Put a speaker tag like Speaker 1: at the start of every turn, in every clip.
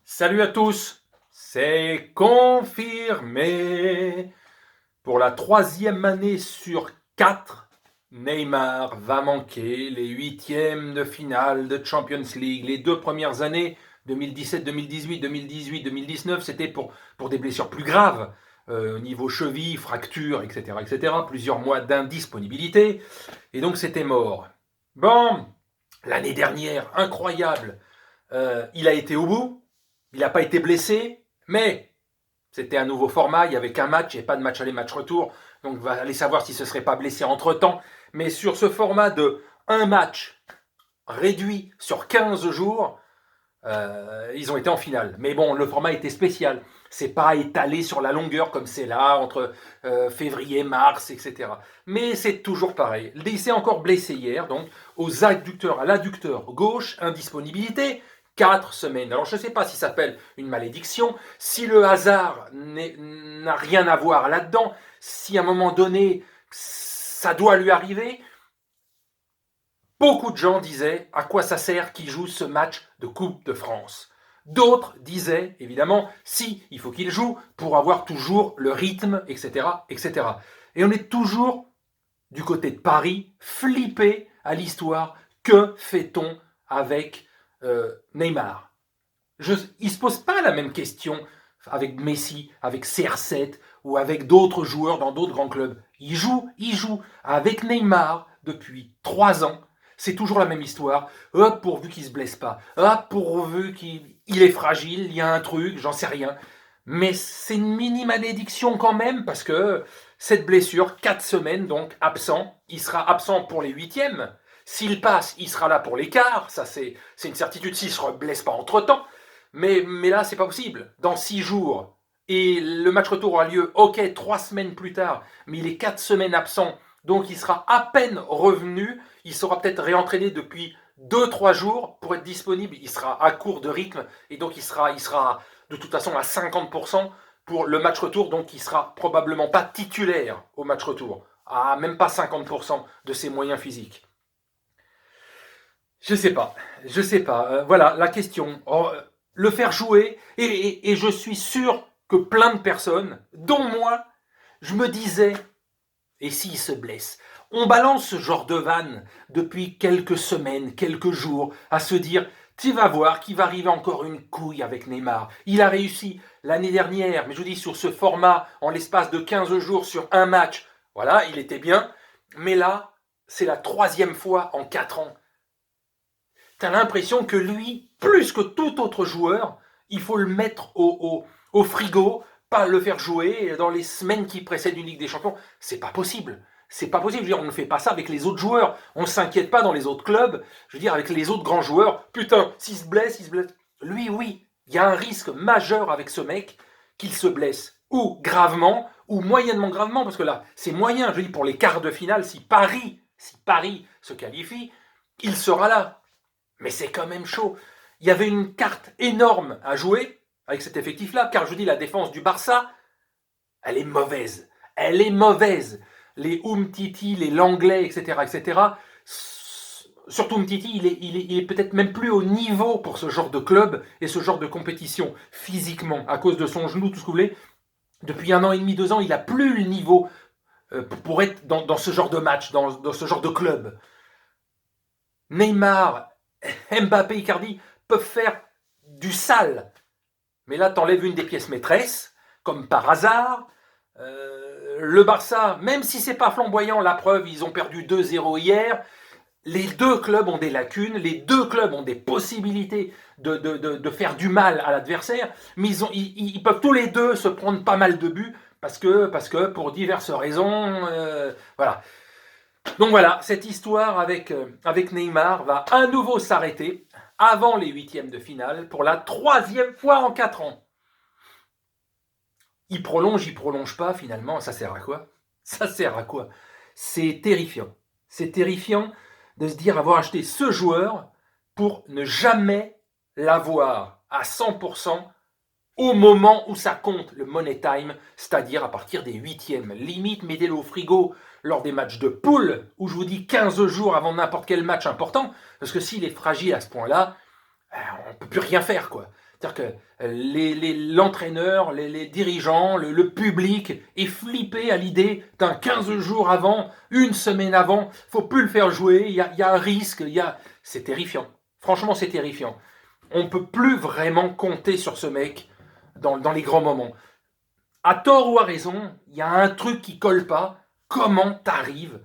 Speaker 1: Salut à tous, c'est confirmé. Pour la troisième année sur 4, Neymar va manquer les huitièmes de finale de Champions League. Les deux premières années, 2017, 2018, 2018, 2019, c'était pour des blessures plus graves, au niveau cheville, fracture, etc., etc. Plusieurs mois d'indisponibilité, et donc c'était mort. Bon, l'année dernière, incroyable, il a été au bout. Il n'a pas été blessé, mais c'était un nouveau format. Il n'y avait qu'un match et pas de match aller, match retour. Donc, on va aller savoir s'il ne se serait pas blessé entre-temps. Mais sur ce format de un match réduit sur 15 jours, ils ont été en finale. Mais bon, le format était spécial. C'est pas étalé sur la longueur comme c'est là, entre février, mars, etc. Mais c'est toujours pareil. Il s'est encore blessé hier, donc aux adducteurs, à l'adducteur gauche, indisponibilité, 4 semaines. Alors je ne sais pas si ça s'appelle une malédiction, si le hasard n'a rien à voir là-dedans, si à un moment donné ça doit lui arriver. Beaucoup de gens disaient à quoi ça sert qu'il joue ce match de Coupe de France. D'autres disaient, évidemment, si, il faut qu'il joue pour avoir toujours le rythme, etc., etc. Et on est toujours du côté de Paris, flippé à l'histoire. Que fait-on avec Neymar? Il ne se pose pas la même question avec Messi, avec CR7 ou avec d'autres joueurs dans d'autres grands clubs. Il joue. Avec Neymar depuis 3 ans. C'est toujours la même histoire. Hop, pourvu qu'il ne se blesse pas. Hop, pourvu qu'il est fragile, il y a un truc, j'en sais rien. Mais c'est une mini-malédiction quand même, parce que cette blessure, 4 semaines, donc absent, il sera absent pour les huitièmes. S'il passe, il sera là pour les quarts, ça c'est une certitude s'il ne se blesse pas entre-temps. Mais là, c'est pas possible. Dans 6 jours, et le match retour aura lieu, ok, 3 semaines plus tard, mais il est 4 semaines absent, donc il sera à peine revenu, il sera peut-être réentraîné depuis 2-3 jours pour être disponible, il sera à court de rythme, et donc il sera de toute façon à 50% pour le match retour, donc il sera probablement pas titulaire au match retour, à même pas 50% de ses moyens physiques. Je sais pas, voilà la question. Le faire jouer, et je suis sûr que plein de personnes, dont moi, je me disais, et s'il se blesse? On balance ce genre de vanne depuis quelques semaines, quelques jours, à se dire, tu vas voir qu'il va arriver encore une couille avec Neymar. Il a réussi l'année dernière, mais je vous dis, sur ce format, en l'espace de 15 jours sur un match, voilà, il était bien, mais là, c'est la 3e fois en 4 ans. T'as l'impression que lui, plus que tout autre joueur, il faut le mettre au frigo, pas le faire jouer dans les semaines qui précèdent une Ligue des Champions. C'est pas possible. C'est pas possible. Je veux dire, on ne fait pas ça avec les autres joueurs. On ne s'inquiète pas dans les autres clubs. Je veux dire, avec les autres grands joueurs. Putain, s'il se blesse, il se blesse. Lui, oui. Il y a un risque majeur avec ce mec qu'il se blesse. Ou gravement, ou moyennement gravement. Parce que là, c'est moyen. Je dis, pour les quarts de finale, si Paris se qualifie, il sera là. Mais c'est quand même chaud. Il y avait une carte énorme à jouer avec cet effectif-là, car je dis, la défense du Barça, elle est mauvaise. Elle est mauvaise. Les Umtiti, les Langlais, etc., etc. Surtout Umtiti, il est peut-être même plus au niveau pour ce genre de club et ce genre de compétition, physiquement, à cause de son genou, tout ce que vous voulez. Depuis 1 an et demi, 2 ans, il n'a plus le niveau pour être dans ce genre de match, dans ce genre de club. Neymar, Mbappé, Icardi peuvent faire du sale. Mais là, t'enlèves une des pièces maîtresses, comme par hasard. Le Barça, même si c'est pas flamboyant, la preuve, ils ont perdu 2-0 hier. Les deux clubs ont des lacunes, les deux clubs ont des possibilités de faire du mal à l'adversaire, mais ils peuvent tous les deux se prendre pas mal de buts parce que pour diverses raisons, voilà. Donc voilà, cette histoire avec Neymar va à nouveau s'arrêter avant les huitièmes de finale pour la 3e fois en 4 ans. Il prolonge pas finalement, ça sert à quoi? Ça sert à quoi? C'est terrifiant. C'est terrifiant de se dire avoir acheté ce joueur pour ne jamais l'avoir à 100% au moment où ça compte, le money time, c'est-à-dire à partir des huitièmes. Limite, mettez-le au frigo lors des matchs de poule, où je vous dis 15 jours avant n'importe quel match important, parce que s'il est fragile à ce point-là, on ne peut plus rien faire, quoi. C'est-à-dire que l'entraîneur, les dirigeants, le public est flippé à l'idée d'un 15 jours avant, une semaine avant, faut plus le faire jouer, il y a un risque, c'est terrifiant. Franchement, c'est terrifiant. On ne peut plus vraiment compter sur ce mec dans les grands moments. À tort ou à raison, il y a un truc qui colle pas. Comment t'arrives,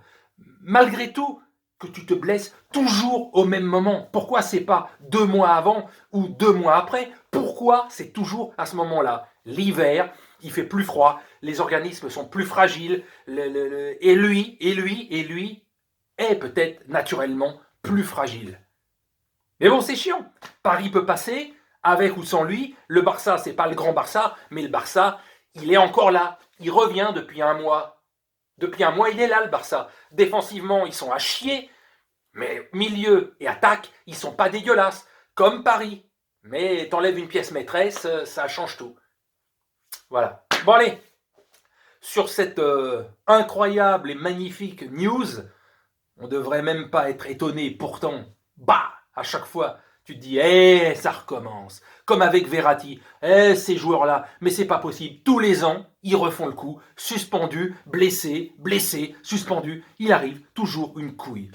Speaker 1: malgré tout, que tu te blesses toujours au même moment? Pourquoi c'est pas 2 mois avant ou 2 mois après? Pourquoi c'est toujours à ce moment-là? L'hiver, il fait plus froid, les organismes sont plus fragiles, et lui est peut-être naturellement plus fragile. Mais bon, c'est chiant. Paris peut passer, avec ou sans lui. Le Barça, c'est pas le grand Barça, mais le Barça, il est encore là. Il revient depuis un mois. Depuis un mois, il est là, le Barça. Défensivement, ils sont à chier. Mais milieu et attaque, ils sont pas dégueulasses. Comme Paris. Mais t'enlèves une pièce maîtresse, ça change tout. Voilà. Bon, allez. Sur cette incroyable et magnifique news, on devrait même pas être étonné. Pourtant, à chaque fois, tu te dis, ça recommence. Comme avec Verratti, ces joueurs-là, mais c'est pas possible. Tous les ans, ils refont le coup, suspendu, blessé, suspendu. Il arrive toujours une couille.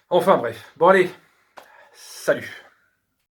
Speaker 1: Enfin bref, bon allez, salut.